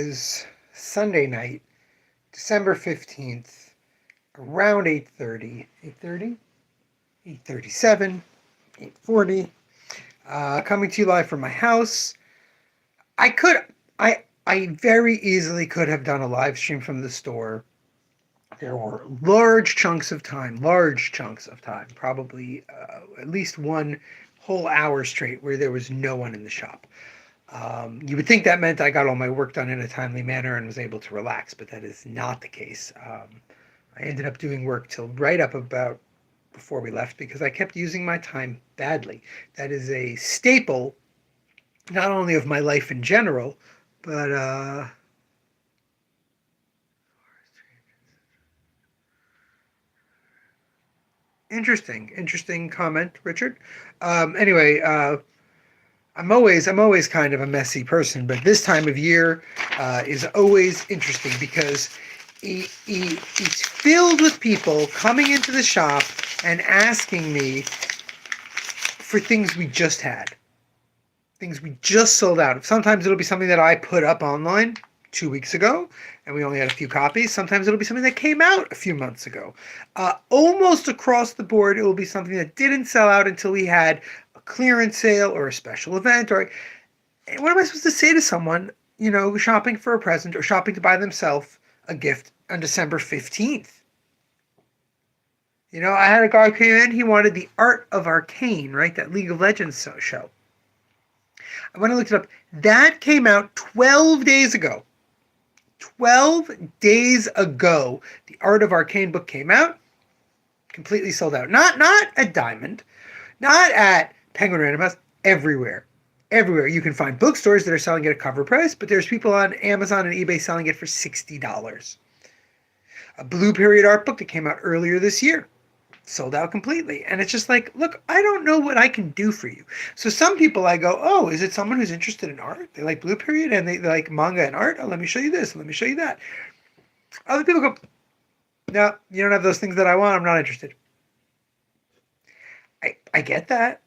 is Sunday night, December 15th, around 8:30. 8:30? 8:37, 8:40. Coming to you live from my house. I could I very easily could have done a live stream from the store. There were large chunks of time, probably at least one whole hour straight where there was no one in the shop. You would think that meant I got all my work done in a timely manner and was able to relax, but that is not the case. I ended up doing work till right up about before we left because I kept using my time badly. That is a staple, not only of my life in general, but interesting comment, Richard. Anyway, I'm always kind of a messy person, but this time of year is always interesting because it's filled with people coming into the shop and asking me for things we just had, things we just sold out of. Sometimes it'll be something that I put up online 2 weeks ago and we only had a few copies. Sometimes it'll be something that came out a few months ago. Almost across the board, it will be something that didn't sell out until we had a clearance sale or a special event. Or what am I supposed to say to someone, shopping for a present or shopping to buy themselves a gift on December 15th? I had a guy come in, he wanted the Art of Arcane, right? That League of Legends show. I went and looked it up. That came out 12 days ago. 12 days ago, the Art of Arcane book came out, completely sold out. Not at Diamond, not at Penguin Random House, everywhere. Everywhere. You can find bookstores that are selling it at cover price, but there's people on Amazon and eBay selling it for $60. A Blue Period art book that came out earlier this year sold out completely. And it's just like, look, I don't know what I can do for you. So some people I go, oh, is it someone who's interested in art? They like Blue Period and they like manga and art? Oh, let me show you this. Let me show you that. Other people go, no, you don't have those things that I want. I'm not interested. I get that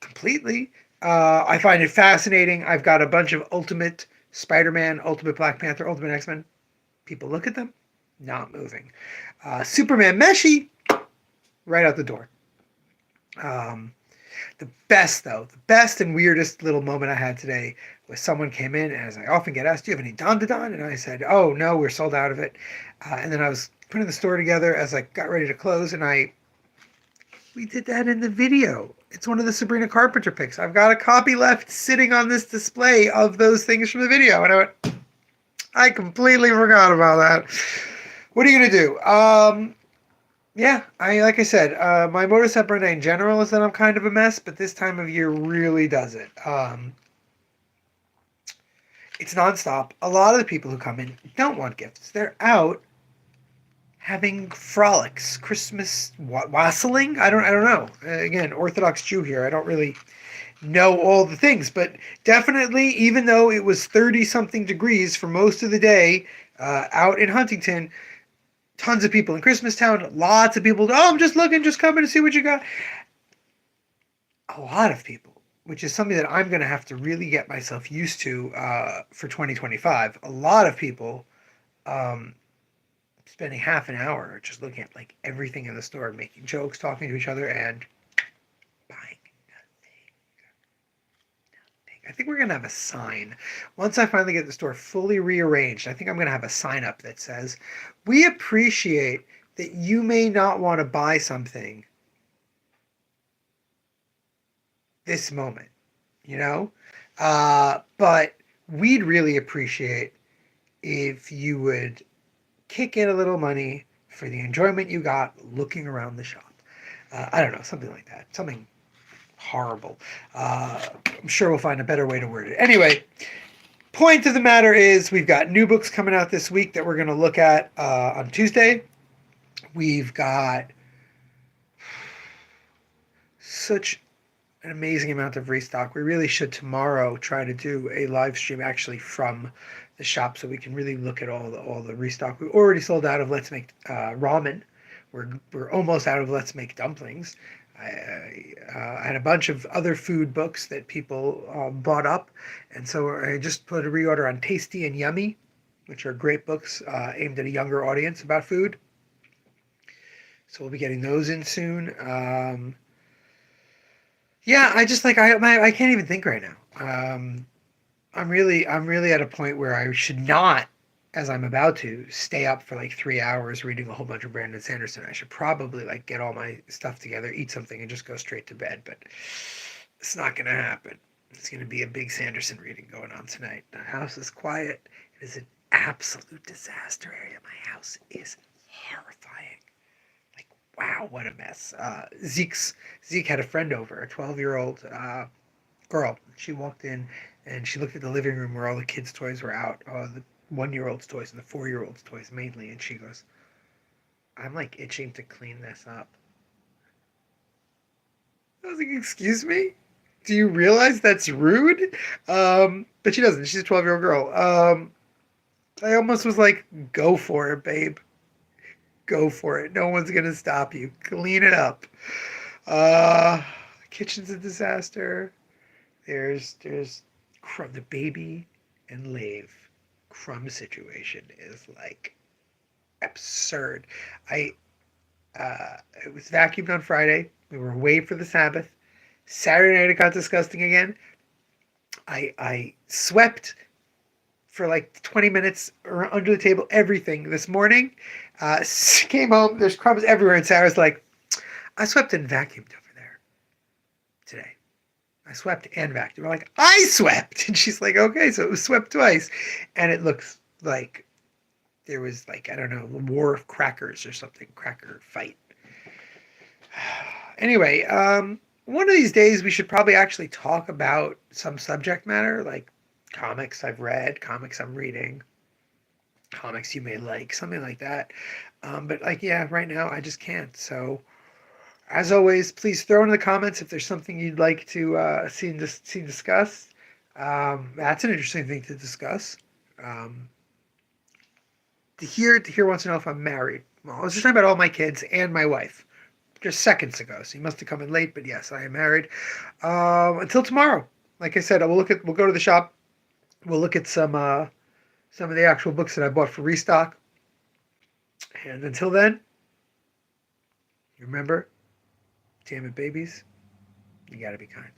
completely. I find it fascinating. I've got a bunch of Ultimate Spider-Man, Ultimate Black Panther, Ultimate X-Men. People look at them, not moving. Superman Meshi, right out the door. The best and weirdest little moment I had today was someone came in, and as I often get asked, do you have any Don to Don? And I said, oh, no, we're sold out of it. And then I was putting the store together as I got ready to close, and we did that in the video. It's one of the Sabrina Carpenter pics. I've got a copy left sitting on this display of those things from the video. And I went, I completely forgot about that. What are you going to do? Yeah, like I said, my modus operandi in general is that I'm kind of a mess, but this time of year really does it. It's nonstop. A lot of the people who come in don't want gifts. They're out having frolics, Christmas wassailing. I don't know. Again, Orthodox Jew here. I don't really know all the things, but definitely, even though it was 30-something degrees for most of the day out in Huntington, tons of people in Christmastown, lots of people, oh, I'm just looking, just coming to see what you got. A lot of people, which is something that I'm going to have to really get myself used to for 2025. A lot of people spending half an hour just looking at like everything in the store, making jokes, talking to each other, and buying nothing. I think we're going to have a sign. Once I finally get the store fully rearranged, I think I'm going to have a sign up that says, we appreciate that you may not want to buy something this moment, but we'd really appreciate if you would kick in a little money for the enjoyment you got looking around the shop. I don't know, something like that. Something horrible. I'm sure we'll find a better way to word it. Anyway, point of the matter is we've got new books coming out this week that we're going to look at on Tuesday. We've got such an amazing amount of restock. We really should tomorrow try to do a live stream actually from the shop so we can really look at all the restock. We already sold out of Let's Make ramen. We're almost out of Let's Make dumplings. I had a bunch of other food books that people bought up, and so I just put a reorder on Tasty and Yummy. which are great books aimed at a younger audience about food. So we'll be getting those in soon. Yeah, I just like I can't even think right now. I'm really at a point where I should not, as I'm about to, stay up for like 3 hours reading a whole bunch of Brandon Sanderson. I should probably like get all my stuff together, eat something, and just go straight to bed. But it's not gonna happen. It's gonna be a big Sanderson reading going on tonight. The house is quiet. It is an absolute disaster area. My house is horrifying. Like, wow, what a mess. Zeke had a friend over, a 12-year-old girl. She walked in and she looked at the living room where all the kids' toys were out, the 1-year-old's toys and the 4-year-old's toys mainly, and she goes, "I'm like itching to clean this up." I was like, "Excuse me? Do you realize that's rude?" But she doesn't. She's a 12-year-old girl. I almost was like, "Go for it, babe. Go for it. No one's gonna stop you. Clean it up." The kitchen's a disaster. There's Crumb, the baby and Lave Crumb situation is like absurd. I it was vacuumed on Friday. We were away for the Sabbath. Saturday night it got disgusting again. I swept for like 20 minutes under the table, everything this morning. Came home, there's crumbs everywhere, and Sarah's like, "I swept and vacuumed over there today. I swept and vacuumed." I'm like, "I swept!" And she's like, "Okay, so it was swept twice." And it looks like there was like, I don't know, a war of crackers or something, cracker fight. Anyway, one of these days we should probably actually talk about some subject matter, like comics I've read, comics I'm reading, comics you may like, something like that. But like, yeah, right now I just can't. So as always, please throw in the comments if there's something you'd like to see discussed. That's an interesting thing to discuss. To hear wants to know if I'm married. Well, I was just talking about all my kids and my wife just seconds ago, so you must have come in late. But yes, I am married. Until tomorrow, like I said, we'll go to the shop. We'll look at some of the actual books that I bought for restock. And until then, remember, damn it, babies, you gotta be kind.